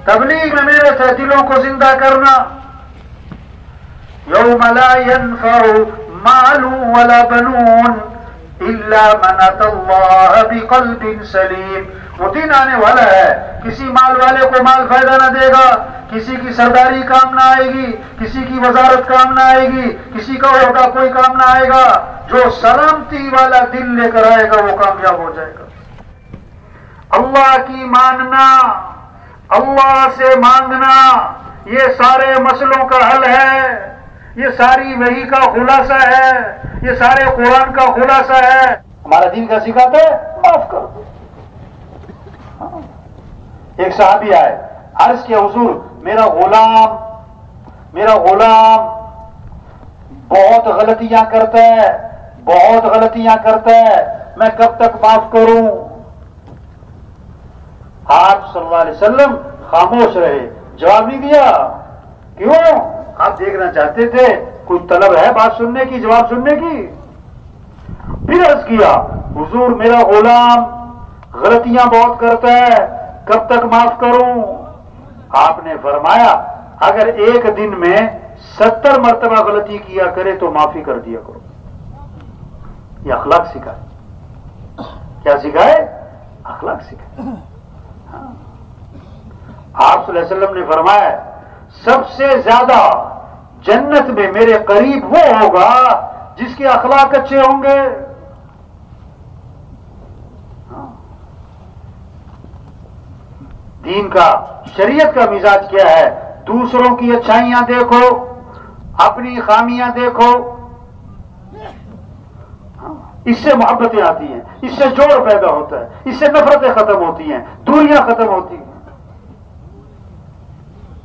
تبلیغ میں میرے سے دلوں کو زندہ کرنا. یوم لا ينفع مال ولا بنون الا من اتى الله بقلب سلیم. وہ دن آنے والا ہے کسی مال والے کو مال فائدہ نہ دے گا, کسی کی سرداری کام نہ آئے گی, کسی کی وزارت کام نہ آئے گی, کسی کا عہدہ کوئی کام نہ آئے گا. جو سلامتی والا دل لے کر آئے گا وہ کامیاب ہو جائے گا. اللہ کی ماننا, اللہ سے مانگنا, یہ سارے مسئلوں کا حل ہے, یہ ساری وحی کا خلاصہ ہے, یہ سارے قرآن کا خلاصہ ہے. ہمارا دین کا سکھاتا ہے معاف کر دو. ایک صحابی آئے, عرض کیا حضور میرا غلام بہت غلطیاں کرتا ہے, میں کب تک معاف کروں؟ آپ صلی اللہ علیہ وسلم خاموش رہے, جواب نہیں دیا. کیوں؟ آپ دیکھنا چاہتے تھے کوئی طلب ہے بات سننے کی, جواب سننے کی. پھر عرض کیا حضور میرا غلام غلطیاں بہت کرتا ہے, کب تک معاف کروں؟ آپ نے فرمایا اگر ایک دن میں 70 مرتبہ غلطی کیا کرے تو معافی کر دیا کرو. یہ اخلاق سکھائے. کیا سکھائے؟ اخلاق سکھائے. آپ صلی اللہ علیہ وسلم نے فرمایا سب سے زیادہ جنت میں میرے قریب وہ ہوگا جس کے اخلاق اچھے ہوں گے. دین کا, شریعت کا مزاج کیا ہے؟ دوسروں کی اچھائیاں دیکھو, اپنی خامیاں دیکھو, اس سے محبتیں آتی ہیں, اس سے جوڑ پیدا ہوتا ہے, اس سے نفرتیں ختم ہوتی ہیں, دوریاں ختم ہوتی ہیں.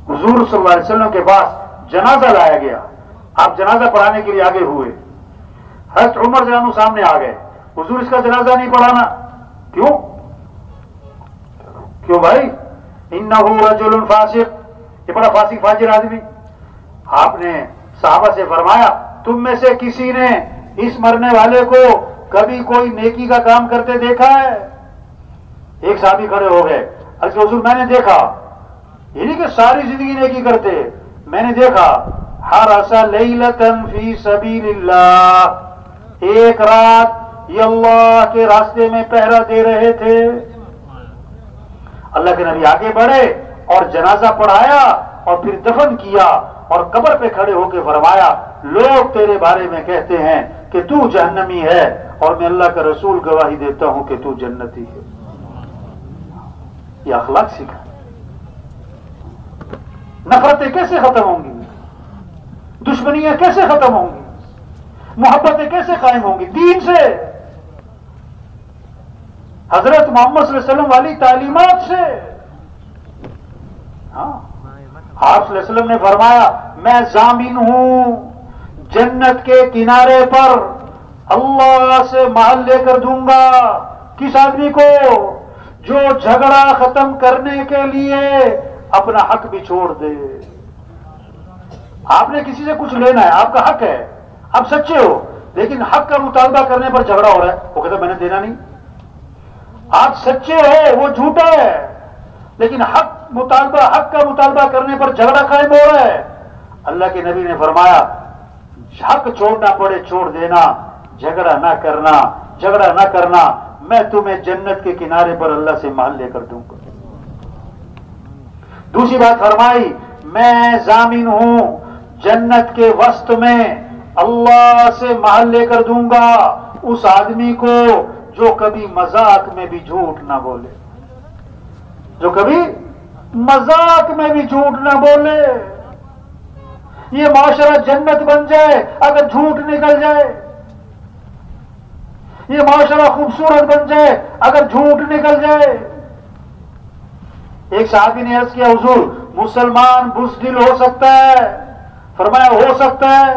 حضور صلی اللہ علیہ وسلم کے پاس جنازہ لایا گیا, آپ جنازہ پڑھانے کے لیے آگے ہوئے, حضرت عمر رضی اللہ عنہ سامنے آ گئے, حضور اس کا جنازہ نہیں پڑھانا. کیوں بھائی؟ انہو رجل فاسق, یہ بڑا فاسق فاجر آدمی. آپ نے صحابہ سے فرمایا تم میں سے کسی نے اس مرنے والے کو کبھی کوئی نیکی کا کام کرتے دیکھا ہے؟ ایک صحابی کھڑے ہو گئے, عرض حضور میں نے دیکھا. یہ نہیں کہ ساری زندگی نیکی کرتے, میں نے دیکھا حرس لیلۃ فی سبیل اللہ, ایک رات یہ اللہ کے راستے میں پہرا دے رہے تھے. اللہ کے نبی آگے بڑھے اور جنازہ پڑھایا اور پھر دفن کیا اور قبر پہ کھڑے ہو کے فرمایا لوگ تیرے بارے میں کہتے ہیں کہ تو جہنمی ہے اور میں اللہ کا رسول گواہی دیتا ہوں کہ تو جنتی ہے. یہ اخلاق سکھا. نفرتیں کیسے ختم ہوں گی, دشمنیاں کیسے ختم ہوں گی, محبتیں کیسے قائم ہوں گی؟ دین سے, حضرت محمد صلی اللہ علیہ وسلم والی تعلیمات سے. آپ صلی اللہ علیہ وسلم نے فرمایا میں ضامن ہوں جنت کے کنارے پر اللہ سے مال لے کر دوں گا کس آدمی کو جو جھگڑا ختم کرنے کے لیے اپنا حق بھی چھوڑ دے. آپ نے کسی سے کچھ لینا ہے, آپ کا حق ہے, آپ سچے ہو, لیکن حق کا مطالبہ کرنے پر جھگڑا ہو رہا ہے, وہ کہتا ہے میں نے دینا نہیں. آپ سچے ہو, وہ جھوٹا ہے, لیکن حق کا مطالبہ کرنے پر جھگڑا قائم ہو رہا ہے. اللہ کے نبی نے فرمایا حق چھوڑنا پڑے چھوڑ دینا, جھگڑا نہ کرنا, میں تمہیں جنت کے کنارے پر اللہ سے مال لے کر دوں گا. دوسری بات فرمائی میں ضامن ہوں جنت کے وسط میں اللہ سے مال لے کر دوں گا اس آدمی کو جو کبھی مذاق میں بھی جھوٹ نہ بولے, جو کبھی مذاق میں بھی جھوٹ نہ بولے. یہ معاشرہ جنت بن جائے اگر جھوٹ نکل جائے, یہ معاشرہ خوبصورت بن جائے اگر جھوٹ نکل جائے. ایک صحابی نے عرض کیا حضور مسلمان بزدل ہو سکتا ہے؟ فرمایا ہو سکتا ہے.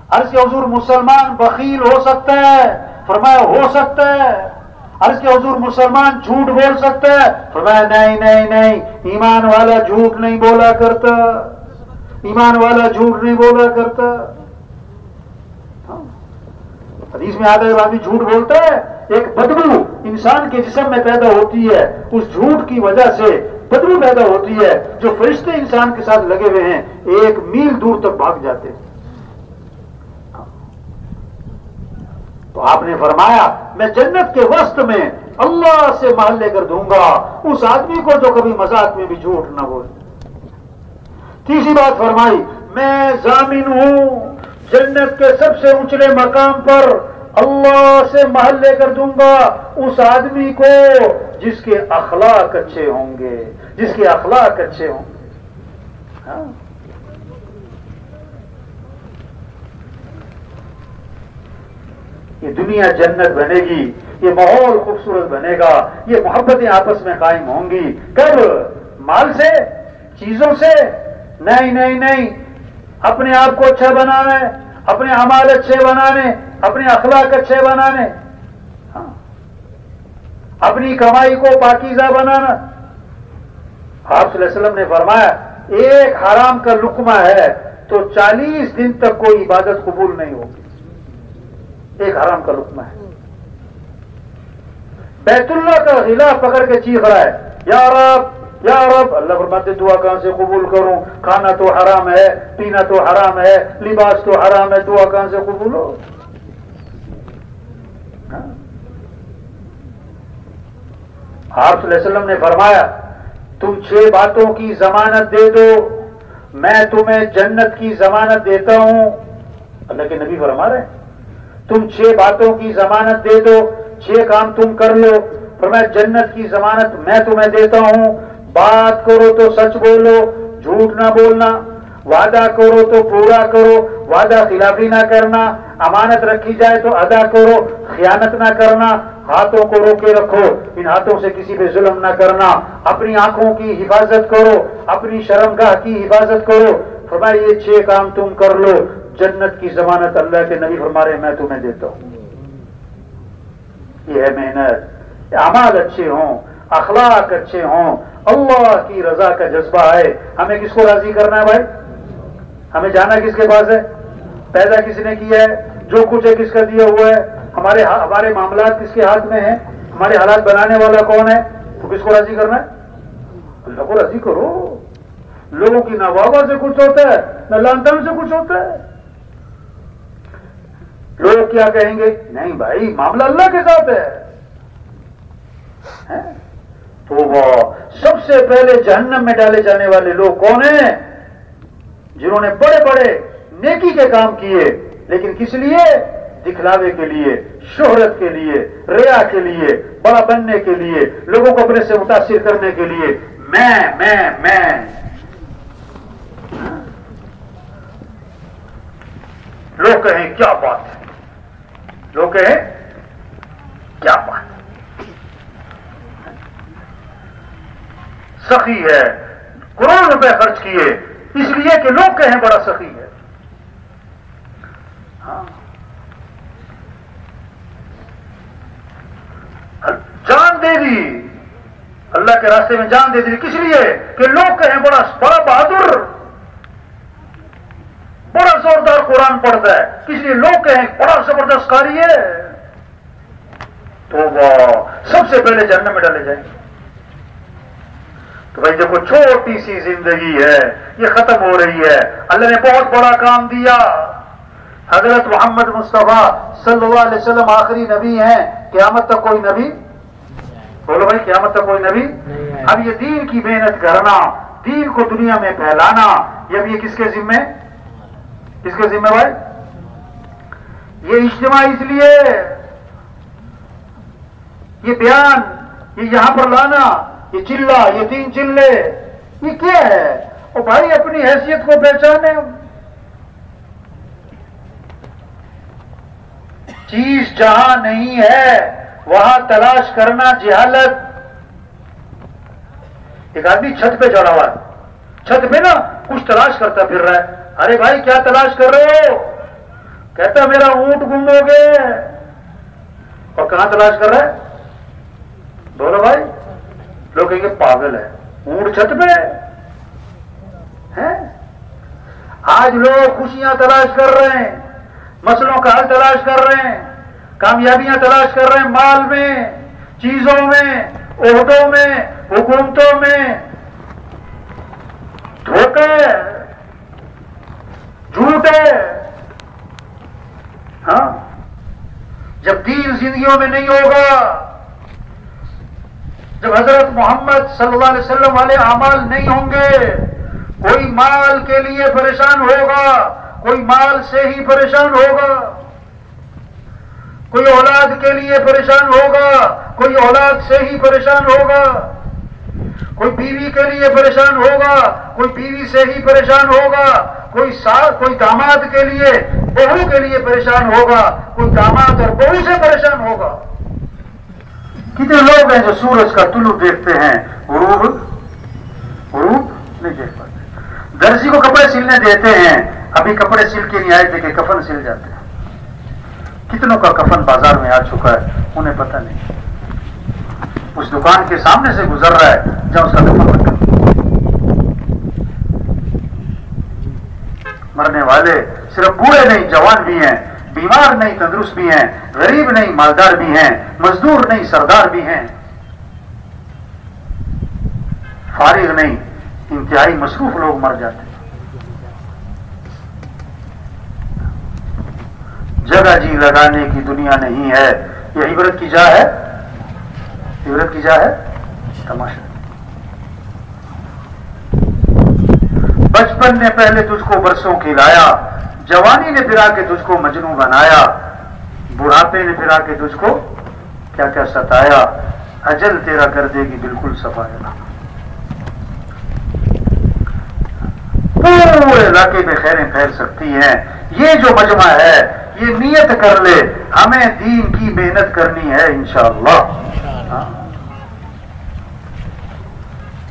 عرض کیا حضور مسلمان بخیل ہو سکتا ہے؟ فرمایا ہو سکتا ہے. عرض کیا حضور مسلمان جھوٹ بول سکتا ہے؟ فرمایا نہیں, ایمان والا جھوٹ نہیں بولا کرتا, ایمان والا جھوٹ نہیں بولا کرتا. حدیث میں آتا ہے آدمی جھوٹ بولتا ہے, ایک بدبو انسان کے جسم میں پیدا ہوتی ہے, اس جھوٹ کی وجہ سے بدبو پیدا ہوتی ہے، جو فرشتے انسان کے ساتھ لگے ہوئے ہیں 1 میل دور تک بھاگ جاتے ہیں۔ تو آپ نے فرمایا میں جنت کے وسط میں اللہ سے محل لے کر دوں گا اس آدمی کو جو کبھی مذاق میں بھی جھوٹ نہ بولے۔ تیسری بات فرمائی میں ضامن ہوں جنت کے سب سے اونچے مقام پر اللہ سے محل لے کر دوں گا اس آدمی کو جس کے اخلاق اچھے ہوں گے، جس کے اخلاق اچھے ہوں گے۔ ہاں؟ یہ دنیا جنت بنے گی، یہ ماحول خوبصورت بنے گا، یہ محبتیں آپس میں قائم ہوں گی۔ کب؟ مال سے، چیزوں سے؟ نہیں نہیں نہیں، اپنے آپ کو اچھا بنانا ہے، اپنے اعمال اچھے بنانے، اپنے اخلاق اچھے بنانے، ہاں، اپنی کمائی کو پاکیزہ بنانا۔ آپ صلی اللہ علیہ وسلم نے فرمایا ایک حرام کا لقمہ ہے تو 40 دن تک کوئی عبادت قبول نہیں ہوگی۔ ایک حرام کا لقمہ ہے۔ بیت اللہ کا غلاف پکڑ کے چیخ رہا ہے یا رب یا رب، اللہ فرماتے دعا کہاں سے قبول کروں؟ کھانا تو حرام ہے، پینا تو حرام ہے، لباس تو حرام ہے، دعا کہاں سے قبول ہو؟ آپ صلی اللہ علیہ وسلم نے فرمایا تم 6 باتوں کی ضمانت دے دو میں تمہیں جنت کی ضمانت دیتا ہوں۔ اللہ کے نبی فرما رہے ہیں تم 6 باتوں کی ضمانت دے دو، 6 کام تم کر لو، فرمایا جنت کی ضمانت میں تمہیں دیتا ہوں۔ بات کرو تو سچ بولو، جھوٹ نہ بولنا، وعدہ کرو تو پورا کرو، وعدہ خلافی نہ کرنا، امانت رکھی جائے تو ادا کرو، خیانت نہ کرنا، ہاتھوں کو روکے رکھو، ان ہاتھوں سے کسی پہ ظلم نہ کرنا، اپنی آنکھوں کی حفاظت کرو، اپنی شرمگاہ کی حفاظت کرو۔ فرمایا یہ 6 کام تم کر لو، جنت کی ضمانت اللہ کے نبی فرما رہے میں تمہیں دیتا ہوں۔ یہ ہے محنت، اعمال اچھے ہوں، اخلاق اچھے ہوں، اللہ کی رضا کا جذبہ ہے۔ ہمیں کس کو راضی کرنا ہے بھائی؟ ہمیں جانا کس کے پاس ہے؟ پیدا کس نے کیا ہے؟ جو کچھ ہے کس کا دیا ہوا ہے؟ ہمارے معاملات کس کے ہاتھ میں ہیں؟ ہمارے حالات بنانے والا کون ہے؟ تو کس کو راضی کرنا ہے؟ اللہ کو راضی کرو۔ لوگوں کی نہ واہ واہ سے کچھ ہوتا ہے نہ لان تان سے کچھ ہوتا ہے۔ لوگ کیا کہیں گے؟ نہیں بھائی معاملہ اللہ کے ساتھ ہے۔ تو وہ سب سے پہلے جہنم میں ڈالے جانے والے لوگ کون ہیں؟ جنہوں نے بڑے بڑے نیکی کے کام کیے لیکن کس لیے؟ دکھلاوے کے لیے، شہرت کے لیے، ریا کے لیے، بڑا بننے کے لیے، لوگوں کو اپنے سے متاثر کرنے کے لیے، میں لوگ کہیں کیا بات ہے، لوگ کہیں کیا بات ہے، سخی ہے، کروڑ روپے خرچ کیے اس لیے کہ لوگ کہیں بڑا سخی ہے۔ ہاں جان دے دی، اللہ کے راستے میں جان دے دی کس لیے؟ کہ لوگ کہیں بڑا بہادر، بڑا زوردار قرآن پڑھتا ہے، کس لیے لوگ کہیں بڑا زبردست قاری ہے۔ تو وہ سب سے پہلے جہنم میں ڈالے جائیں۔ تو بھائی دیکھو چھوٹی سی زندگی ہے یہ ختم ہو رہی ہے، اللہ نے بہت بڑا کام دیا۔ حضرت محمد مصطفیٰ صلی اللہ علیہ وسلم آخری نبی ہیں، قیامت تک کوئی نبی، بولو بھائی قیامت تک کوئی نبی۔ اب یہ دین کی محنت کرنا، دین کو دنیا میں پھیلانا، یہ کس کے ذمہ؟ کس کے ذمہ بھائی؟ یہ اجتماع اس لیے، یہ بیان، یہ یہاں پر لانا، یہ چلہ، یہ 3 چلے، یہ کیا ہے؟ اور بھائی اپنی حیثیت کو پہچانے، چیز جہاں نہیں ہے وہاں تلاش کرنا جہالت۔ ایک آدمی چھت پہ چڑھا ہوا ہے، چھت پہ نا کچھ تلاش کرتا پھر رہا ہے، ارے بھائی کیا تلاش کر رہے ہو؟ کہتا میرا اونٹ گم ہو گئے۔ اور کہاں تلاش کر رہا ہے؟ بولو بھائی، لوگ کہیں گے پاگل ہے، اونٹ چھت پہ ہے۔ آج لوگ خوشیاں تلاش کر رہے ہیں، مسئلوں کا حل تلاش کر رہے ہیں، کامیابیاں تلاش کر رہے ہیں، مال میں، چیزوں میں، عہدوں میں، حکومتوں میں، جھوٹ ہے. ہاں جب دین زندگیوں میں نہیں ہوگا، جب حضرت محمد صلی اللہ علیہ وسلم والے اعمال نہیں ہوں گے، کوئی مال کے لیے پریشان ہوگا، کوئی مال سے ہی پریشان ہوگا، کوئی اولاد کے لیے پریشان ہوگا، کوئی اولاد سے ہی پریشان ہوگا، کوئی بیوی کے لیے پریشان ہوگا، کوئی بیوی سے ہی پریشان ہوگا، کوئی داماد کے لیے، بہو کے لیے پریشان ہوگا، کوئی داماد اور بہو سے پریشان ہوگا. کتنے لوگ ہیں جو سورج کا طلوع دیکھتے ہیں، غروب نہیں دیکھ پاتے. درزی کو کپڑے سلنے دیتے ہیں، ابھی کپڑے سل کے نہیں آئے تھے کہ کفن سل جاتے ہیں. کتنوں کا کفن بازار میں آ چکا ہے، انہیں پتہ نہیں. اس دکان کے سامنے سے گزر رہا ہے جہاں اس کا کفن رکھا. مرنے والے صرف بوڑھے نہیں، جوان بھی ہیں، بیمار نہیں تندرست بھی ہیں، غریب نہیں مالدار بھی ہیں، مزدور نہیں سردار بھی ہیں، فارغ نہیں انتہائی مصروف لوگ مر جاتے ہیں. جگہ جی لگانے کی دنیا نہیں ہے، یہ عبرت کی جا ہے، عبرت کی جا ہے تماشا. بچپن نے پہلے تجھ کو برسوں کھلایا، جوانی نے پھرا کے تجھ کو مجنوں بنایا، بڑھاپے نے پھرا کے تجھ کو کیا کیا ستایا، اجل تیرا کر دے گی بالکل صفایا. پورے علاقے میں خیریں پھیل سکتی ہیں. یہ جو مجمع ہے یہ نیت کر لے ہمیں دین کی محنت کرنی ہے انشاءاللہ.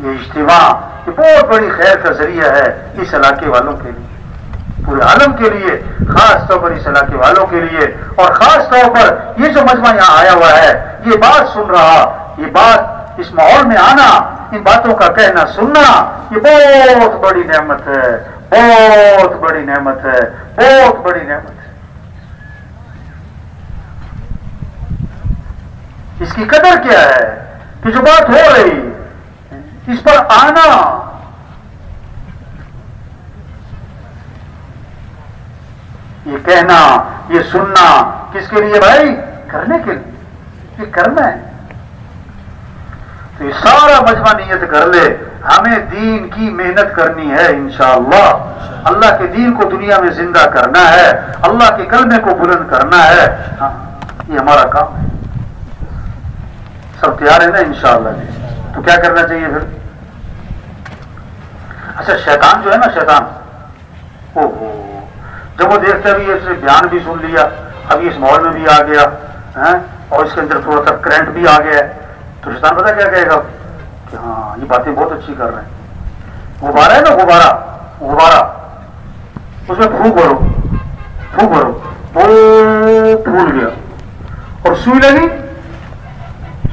یہ اجتماع یہ بہت بڑی خیر کا ذریعہ ہے اس علاقے والوں کے لیے، پورے عالم کے لیے، خاص طور پر اس علاقے والوں کے لیے. اور خاص طور پر یہ جو مجمع یہاں آیا ہوا ہے، یہ بات سن رہا، یہ بات اس ماحول میں آنا، ان باتوں کا کہنا سننا، یہ بہت بڑی نعمت ہے، بہت بڑی نعمت ہے، بہت بڑی نعمت ہے. اس کی قدر کیا ہے کہ جو بات ہو رہی اس پر آنا، یہ کہنا، یہ سننا کس کے لیے بھائی؟ کرنے کے لیے، یہ کرنا ہے. تو یہ سارا مجمع نیت کر لے ہمیں دین کی محنت کرنی ہے انشاءاللہ. اللہ کے دین کو دنیا میں زندہ کرنا ہے، اللہ کے کلمے کو بلند کرنا ہے. ہاں یہ ہمارا کام ہے. سب تیار ہے نا انشاءاللہ جی؟ تو کیا کرنا چاہیے پھر؟ اچھا شیطان جو ہے نا، شیطان جب وہ دیکھتا ہے اس نے بیان بھی سن لیا، ابھی اس ماحول میں بھی آ گیا اور اس کے اندر تھوڑا سا کرنٹ بھی آ گیا ہے، تو شیطان پتہ کیا کہے گا کہ ہاں یہ باتیں بہت اچھی کر رہے ہیں. غبارہ ہے نا، غبارہ اس میں پھونک بھرو وہ پھول گیا. اور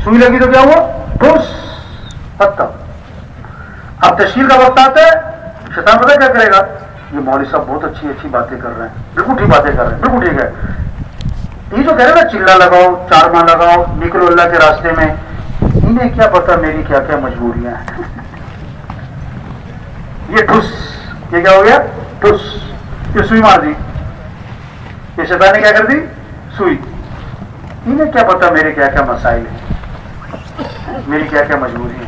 سوئی لگی تو کیا ہوا؟ ٹھوس پتہ. اب تشکیل کا وقت آتا ہے، شیطان پتہ کیا کرے گا؟ یہ مولوی صاحب بہت اچھی باتیں کر رہے ہیں، بالکل ٹھیک باتیں کر رہے ہیں، بالکل ٹھیک ہے. یہ جو کہہ رہے ہیں نا چلا لگاؤ، چارما لگاؤ، نکلو اللہ کے راستے میں، انہیں کیا پتا میری کیا کیا مجبوریاں ہیں. یہ ٹھس، یہ کیا ہو گیا؟ ٹھس. یہ سوئی مار دی، یہ شیطان نے کیا کر دی؟ سوئی. انہیں کیا پتا میرے کیا کیا مسائل ہیں، میری کیا کیا مجبوری ہیں.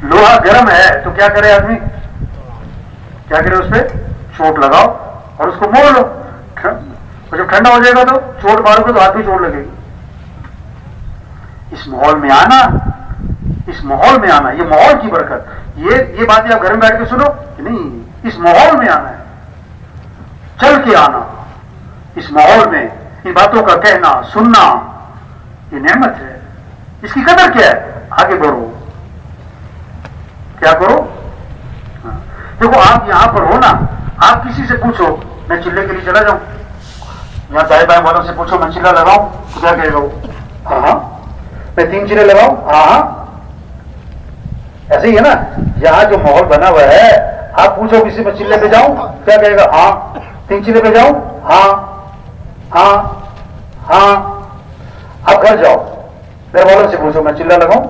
لوہا گرم ہے تو کیا کرے آدمی؟ کیا کرے؟ اس پہ چوٹ لگاؤ اور اس کو موڑ لو. اور جب ٹھنڈا ہو جائے گا تو چوٹ مارو گے تو ہاتھ بھی چوٹ لگے گی. اس ماحول میں آنا، اس ماحول میں آنا، یہ ماحول کی برکت. یہ باتیں آپ گھر میں بیٹھ کے سنو نہیں، اس ماحول میں آنا ہے، چل کے آنا. اس ماحول میں ان باتوں کا کہنا سننا یہ نعمت ہے. اس کی قدر کیا ہے؟ آگے بڑھو. کیا کرو؟ دیکھو آپ یہاں پر ہو نا، آپ کسی سے پوچھو میں چلے کے لیے چلا جاؤں، یہاں دائیں بائیں والوں سے پوچھو میں چلا لگاؤں تو کیا کہے گا وہ؟ ہاں میں 3 چلے لگاؤں. ہاں ایسے ہی ہے نا. یہاں جو ماحول بنا ہوا ہے، آپ پوچھو کسی میں چلے پہ جاؤں کیا کہے گا؟ ہاں. 3 چلے پہ جاؤں؟ ہاں. اب گھر جاؤ گھر والوں سے پوچھو میں چلا لگاؤں،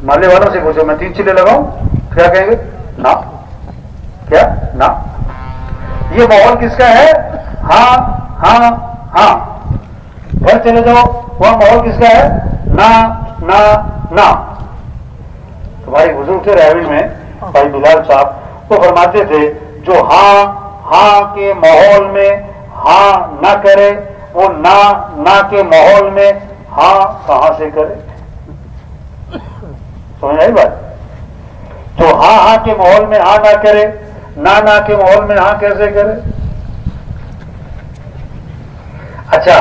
محلے والوں سے پوچھو میں 3 چلے لگاؤں، کیا کہیں گے؟ نہ، کیا نہ؟ یہ ماحول کس کا ہے؟ ہاں ہاں ہاں. گھر چلے جاؤ وہاں ماحول کس کا ہے؟ نہ نہ نہ. تمہاری بزرگ تھے راوی میں بھائی بلال صاحب، وہ فرماتے تھے جو ہاں ہاں کے ماحول میں ہاں نہ کرے وہ نہ کے ماحول میں ہاں کہاں سے کرے؟ سمجھ آئی بات؟ جو ہاں ہاں کے ماحول میں ہاں نہ کرے، نہ کے ماحول میں ہاں کیسے کرے؟ اچھا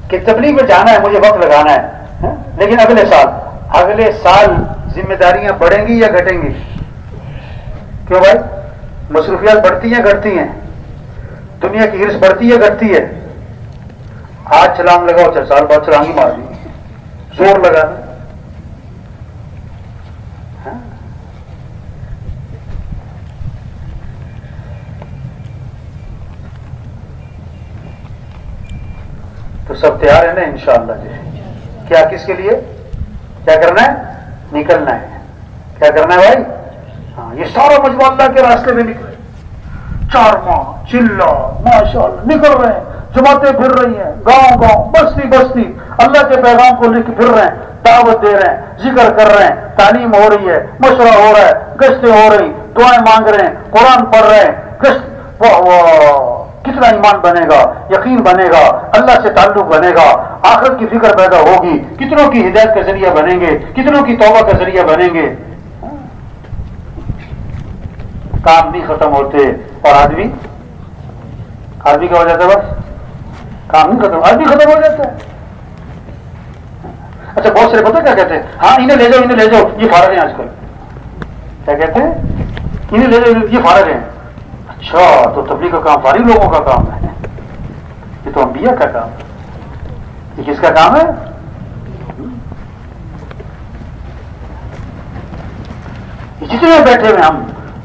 کہ تبلیغ میں جانا ہے، مجھے وقت لگانا ہے، لیکن اگلے سال ذمہ داریاں بڑھیں گی یا گھٹیں گی؟ کیوں بھائی؟ مصروفیات بڑھتی ہیں گھٹتی ہیں؟ دنیا کی ہرس بڑھتی ہے گھٹتی ہے؟ آج چھلانگ لگاؤ 4 سال بعد چھلانگ ہی مار دی، زور لگا دیں. تو سب تیار ہے نا انشاءاللہ جی؟ کیا کس کے لیے کیا کرنا ہے؟ نکلنا ہے. کیا کرنا ہے بھائی؟ ہاں یہ سارا مجموعہ اللہ کے راستے میں نکلے. 4 ماہ چلا ماشاءاللہ نکل رہے ہیں، جماعتیں پھر رہی ہیں، گاؤں گاؤں بستی بستی اللہ کے پیغام کو لے کے پھر رہے ہیں، دعوت دے رہے ہیں، ذکر کر رہے ہیں، تعلیم ہو رہی ہے، مشورہ ہو رہا ہے، گشتیں ہو رہی، دعائیں مانگ رہے ہیں، قرآن پڑھ رہے ہیں، گشت. واہ واہ کتنا ایمان بنے گا، یقین بنے گا، اللہ سے تعلق بنے گا، آخرت کی فکر پیدا ہوگی، کتنوں کی ہدایت کا ذریعہ بنیں گے، کتنوں کی توبہ کا ذریعہ بنیں گے. کام نہیں ختم ہوتے اور آدمی کیا ہو جاتا ہے؟ بس کام نہیں ختم، آدمی ختم ہو جاتا ہے. اچھا بہت سارے پتہ کیا کہتے ہیں؟ ہاں انہیں لے جاؤ یہ فارغ ہیں آج کل. کیا کہتے ہیں؟ انہیں لے جاؤ یہ فارغ ہیں. اچھا تو تبلیغ کا کام فارغ لوگوں کا کام ہے؟ یہ تو انبیاء کا کام ہے. یہ کس کا کام ہے؟ جتنے بیٹھے ہوئے ہم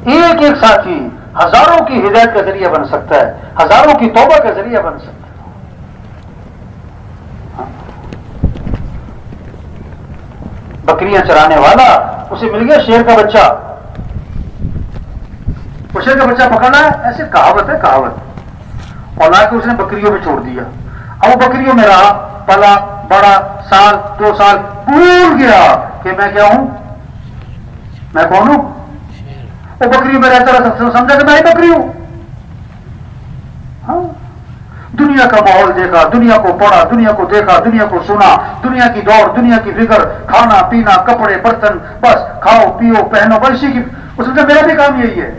ایک ایک ساتھی ہزاروں کی ہدایت کا ذریعہ بن سکتا ہے، ہزاروں کی توبہ کا ذریعہ بن سکتا ہے. بکریاں چرانے والا اسے مل گیا شیر کا بچہ، وہ شیر کا بچہ پکڑنا ہے، ایسے کہاوت ہے کہاوت، اور لا کے اس نے بکریوں میں چھوڑ دیا. اب وہ بکریوں میں رہا، پلا بڑا، سال 2 سال، بھول گیا کہ میں کیا ہوں، میں کون ہوں. وہ بکریوں میں رہتا رہا، سمجھا کہ میں ہی بکری ہوں. ہاں دنیا کا ماحول دیکھا، دنیا کو پڑھا، دنیا کو دیکھا، دنیا کو سنا، دنیا کی دوڑ، دنیا کی فکر، کھانا پینا، کپڑے برتن، بس کھاؤ پیو پہنو، بس اسی کی. اس میں میرا بھی کام یہی ہے.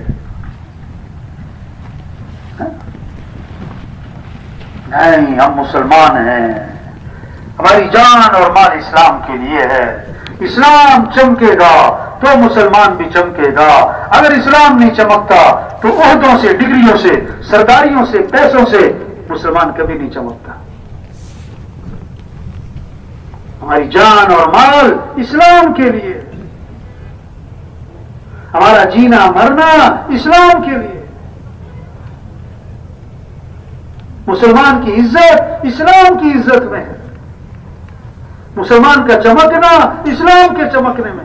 نہیں ہم مسلمان ہیں، ہماری جان اور مال اسلام کے لیے ہے. اسلام چمکے گا تو مسلمان بھی چمکے گا. اگر اسلام نہیں چمکتا تو عہدوں سے، ڈگریوں سے، سرداریوں سے، پیسوں سے مسلمان کبھی نہیں چمکتا. ہماری جان اور مال اسلام کے لیے، ہمارا جینا مرنا اسلام کے لیے. مسلمان کی عزت اسلام کی عزت میں ہے، مسلمان کا چمکنا اسلام کے چمکنے میں.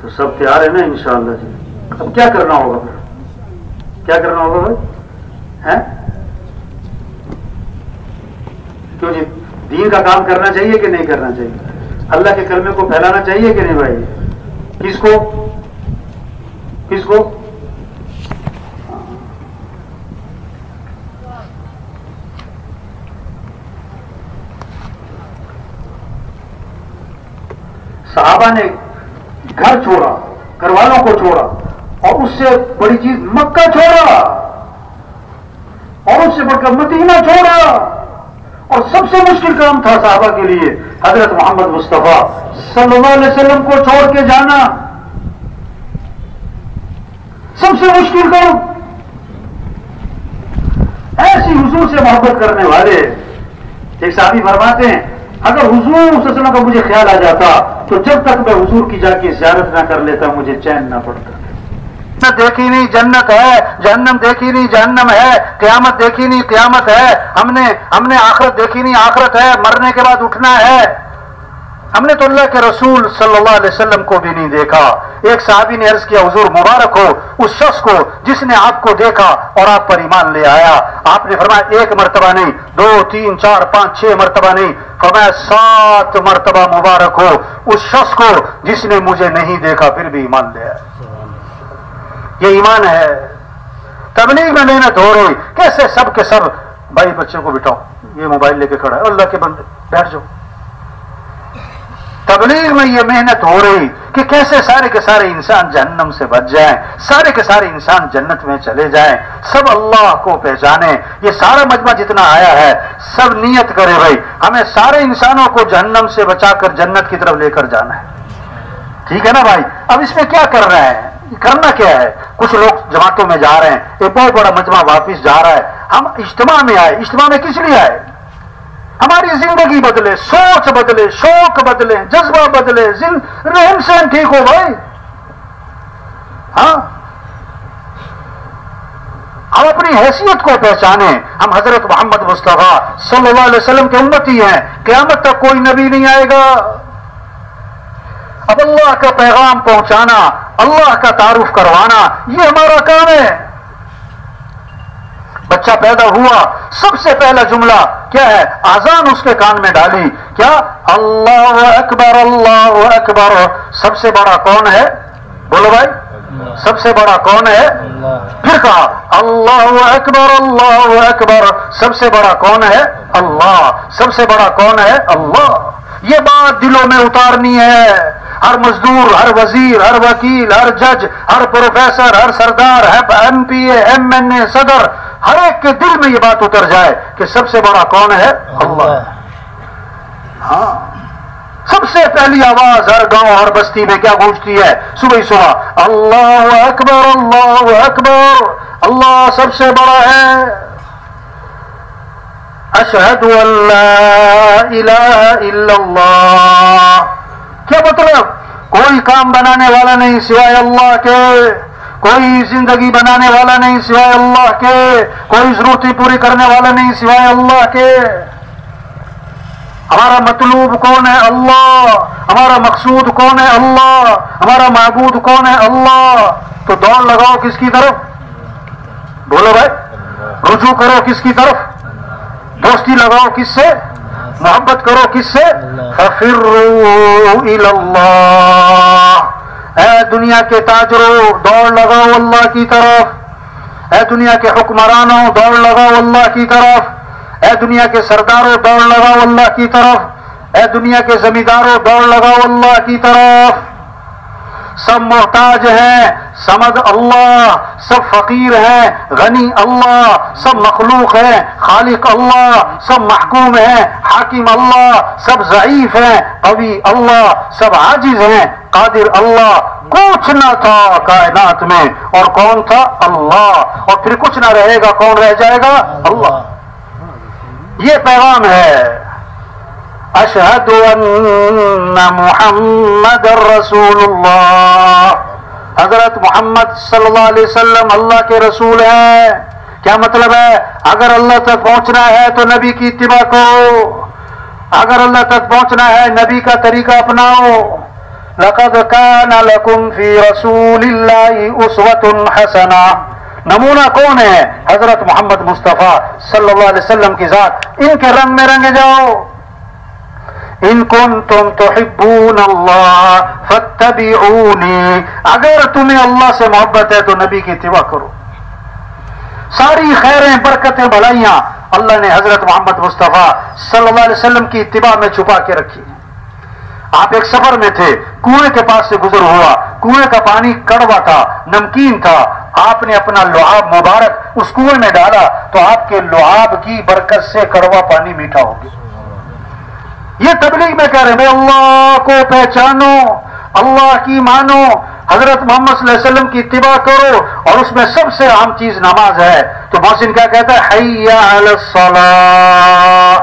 تو سب تیار ہے نا انشاءاللہ جی؟ اب کیا کرنا ہوگا پھر؟ کیا کرنا ہوگا بھائی؟ ہیں کیوں جی؟ دین کا کام کرنا چاہیے کہ نہیں کرنا چاہیے؟ اللہ کے کلمے کو پھیلانا چاہیے کہ نہیں بھائی؟ کس کو کس کو؟ صحابہ نے گھر چھوڑا، گھر والوں کو چھوڑا، اور اس سے بڑی چیز مکہ چھوڑا، اور اس سے بڑھ کر مدینہ چھوڑا، اور سب سے مشکل کام تھا صحابہ کے لیے حضرت محمد مصطفیٰ صلی اللہ علیہ وسلم کو چھوڑ کے جانا. سب سے مشکل کام. ایسی حضور سے محبت کرنے والے. ایک صحابی فرماتے ہیں اگر حضور صلی اللہ علیہ وسلم کا مجھے خیال آ جاتا تو جب تک میں حضور کی جا کے زیارت نہ کر لیتا مجھے چین نہ پڑتا. جنت دیکھی نہیں جنت ہے, جہنم دیکھی نہیں جہنم ہے, قیامت دیکھی نہیں قیامت ہے, ہم نے آخرت دیکھی نہیں آخرت ہے, مرنے کے بعد اٹھنا ہے. ہم نے تو اللہ کے رسول صلی اللہ علیہ وسلم کو بھی نہیں دیکھا. ایک صحابی نے عرض کیا حضور مبارک ہو اس شخص کو جس نے آپ کو دیکھا اور آپ پر ایمان لے آیا. آپ نے فرمایا 1 مرتبہ نہیں, 2 3 4 5 6 مرتبہ نہیں, فرمایا 7 مرتبہ مبارک ہو اس شخص کو جس نے مجھے نہیں دیکھا پھر بھی ایمان لے آیا. یہ ایمان ہے. تبلیغ میں محنت ہو رہی, کیسے سب کے سب بھائی بچوں کو بٹھاؤ, یہ موبائل لے کے کھڑا ہے, اللہ کے بندے بیٹھ جاؤ. تبلیغ میں یہ محنت ہو رہی کہ کیسے سارے کے سارے انسان جہنم سے بچ جائیں, سارے کے سارے انسان جنت میں چلے جائیں, سب اللہ کو پہچانے. یہ سارا مجمع جتنا آیا ہے سب نیت کرے بھائی ہمیں سارے انسانوں کو جہنم سے بچا کر جنت کی طرف لے کر جانا ہے. ٹھیک ہے نا بھائی. اب اس میں کیا کر رہے ہیں, کرنا کیا ہے؟ کچھ لوگ جماعتوں میں جا رہے ہیں, ایک بہت بڑا مجمع واپس جا رہا ہے. ہم اجتماع میں آئے, اجتماع میں کس لیے آئے؟ ہماری زندگی بدلے, سوچ بدلے, شوق بدلے, جذبہ بدلے, رہن سہن ٹھیک ہو بھائی. ہاں ہم اپنی حیثیت کو پہچانیں. ہم حضرت محمد مصطفیٰ صلی اللہ علیہ وسلم کے امتی ہیں. قیامت تک کوئی نبی نہیں آئے گا. اب اللہ کا پیغام پہنچانا, اللہ کا تعارف کروانا یہ ہمارا کام ہے. بچہ پیدا ہوا سب سے پہلا جملہ کیا ہے؟ اذان اس کے کان میں ڈالی, کیا؟ اللہ اکبر اللہ اکبر. سب سے بڑا کون ہے؟ بولو بھائی, سب سے بڑا کون ہے؟ پھر کہا اللہ اکبر اللہ اکبر. سب سے بڑا کون ہے؟ اللہ. سب سے بڑا کون ہے؟ اللہ. یہ بات دلوں میں اتارنی ہے. ہر مزدور, ہر وزیر, ہر وکیل, ہر جج, ہر پروفیسر, ہر سردار, ایم پی اے, ایم این اے, صدر, ہر ایک کے دل میں یہ بات اتر جائے کہ سب سے بڑا کون ہے؟ اللہ. ہاں سب سے پہلی آواز ہر گاؤں ہر بستی میں کیا گونجتی ہے صبح صبح؟ اللہ اکبر اللہ اکبر. اللہ سب سے بڑا ہے. اشہد ان لا الہ الا اللہ. کیا مطلب؟ کوئی کام بنانے والا نہیں سوائے اللہ کے, کوئی زندگی بنانے والا نہیں سوائے اللہ کے, کوئی ضرورتیں پوری کرنے والا نہیں سوائے اللہ کے. ہمارا مطلوب کون ہے؟ اللہ. ہمارا مقصود کون ہے؟ اللہ. ہمارا معبود کون ہے؟ اللہ. تو دوڑ لگاؤ کس کی طرف؟ بولو بھائی. رجوع کرو کس کی طرف؟ دوستی لگاؤ کس سے؟ محبت کرو کس سے؟ ففروا الی اللہ. اے دنیا کے تاجروں دوڑ لگاؤ اللہ کی طرف. اے دنیا کے حکمرانوں دوڑ لگاؤ اللہ کی طرف. اے دنیا کے سرداروں دوڑ لگاؤ اللہ کی طرف. اے دنیا کے زمینداروں دوڑ لگاؤ اللہ کی طرف. سب محتاج ہیں, سمد اللہ. سب فقیر ہیں, غنی اللہ. سب مخلوق ہیں, خالق اللہ. سب محکوم ہیں, حاکم اللہ. سب ضعیف ہیں, قوی اللہ. سب عاجز ہیں, قادر اللہ. کچھ نہ تھا کائنات میں اور کون تھا؟ اللہ. اور پھر کچھ نہ رہے گا, کون رہ جائے گا؟ اللہ. یہ پیغام ہے. اشہد ان محمد رسول اللہ. حضرت محمد صلی اللہ علیہ وسلم اللہ کے رسول ہیں. کیا مطلب ہے؟ اگر اللہ تک پہنچنا ہے تو نبی کی اتباع کرو. اگر اللہ تک پہنچنا ہے نبی کا طریقہ اپناؤ. لقد کان لکم فی رسول اللہ اسوۃ حسنہ. نمونہ کون ہے؟ حضرت محمد مصطفیٰ صلی اللہ علیہ وسلم کی ذات. ان کے رنگ میں رنگے جاؤ. ان کنتم تحبون اللہ فاتبعونی. اگر تمہیں اللہ سے محبت ہے تو نبی کی اتباع کرو. ساری خیریں, برکتیں, بھلائیاں اللہ نے حضرت محمد مصطفیٰ صلی اللہ علیہ وسلم کی اتباع میں چھپا کے رکھی. آپ ایک سفر میں تھے, کنویں کے پاس سے گزر ہوا. کنویں کا پانی کڑوا تھا, نمکین تھا. آپ نے اپنا لعاب مبارک اس کنویں میں ڈالا تو آپ کے لعاب کی برکت سے کڑوا پانی میٹھا ہو گیا. یہ تبلیغ میں کہہ رہے ہیں اللہ کو پہچانو, اللہ کی مانو, حضرت محمد صلی اللہ علیہ وسلم کی اتباع کرو اور اس میں سب سے اہم چیز نماز ہے، تو محسن کیا کہتا ہے؟ حی علی الصلاۃ،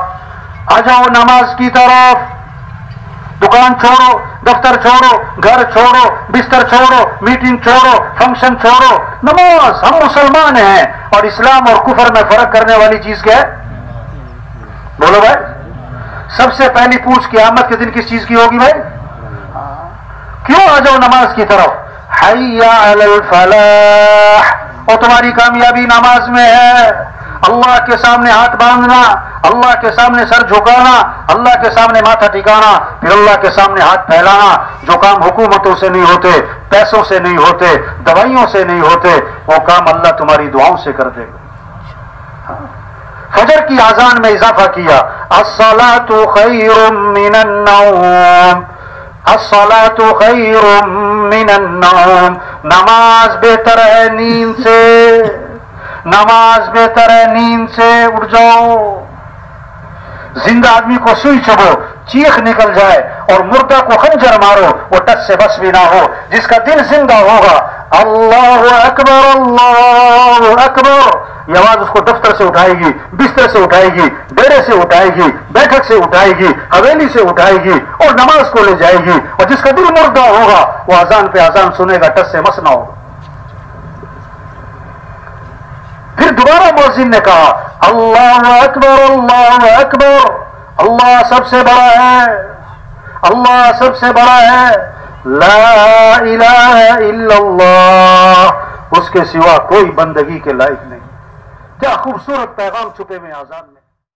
آ جاؤ نماز کی طرف، دکان چھوڑو، دفتر چھوڑو، گھر چھوڑو، بستر چھوڑو، میٹنگ چھوڑو، فنکشن چھوڑو، نماز۔ ہم مسلمان ہیں، اور اسلام اور کفر میں فرق کرنے والی چیز کیا ہے؟ بولو بھائی، سب سے پہلی پوچھ قیامت کے دن کس چیز کی ہوگی بھائی؟ کیوں آ جاؤ نماز کی طرف؟ حی علی الفلاح، اور تمہاری کامیابی نماز میں ہے۔ اللہ کے سامنے ہاتھ باندھنا، اللہ کے سامنے سر جھکانا، اللہ کے سامنے ماتھا ٹکانا، پھر اللہ کے سامنے ہاتھ پھیلانا۔ جو کام حکومتوں سے نہیں ہوتے، پیسوں سے نہیں ہوتے، دوائیوں سے نہیں ہوتے، وہ کام اللہ تمہاری دعاؤں سے کر دے گا۔ فجر کی اذان میں اضافہ کیا، الصلاۃ خیر من النوم، الصلاۃ خیر من النوم، نماز بہتر ہے نیند سے، نماز بہتر ہے نیند سے۔ اٹھ جاؤ، زندہ آدمی کو سوئی چبھو، چیخ نکل جائے، اور مردہ کو خنجر مارو، وہ ٹس سے بس بھی نہ ہو۔ جس کا دل زندہ ہوگا، اللہ اکبر اللہ اکبر، یہ آواز اس کو دفتر سے اٹھائے گی، بستر سے اٹھائے گی، ڈیرے سے اٹھائے گی، بیٹھک سے اٹھائے گی، حویلی سے اٹھائے گی، اور نماز کو لے جائے گی۔ اور جس کا دل مردہ ہوگا، وہ اذان پہ اذان سنے گا، ٹس سے مس نہ ہوگا۔ پھر دوبارہ مؤذن نے کہا، اللہ اکبر اللہ اکبر، اللہ سب سے بڑا ہے، اللہ سب سے بڑا ہے، لا الہ الا اللہ، اس کے سوا کوئی بندگی کے لائق نہیں۔ کیا خوبصورت پیغام چھپے میں اذان میں۔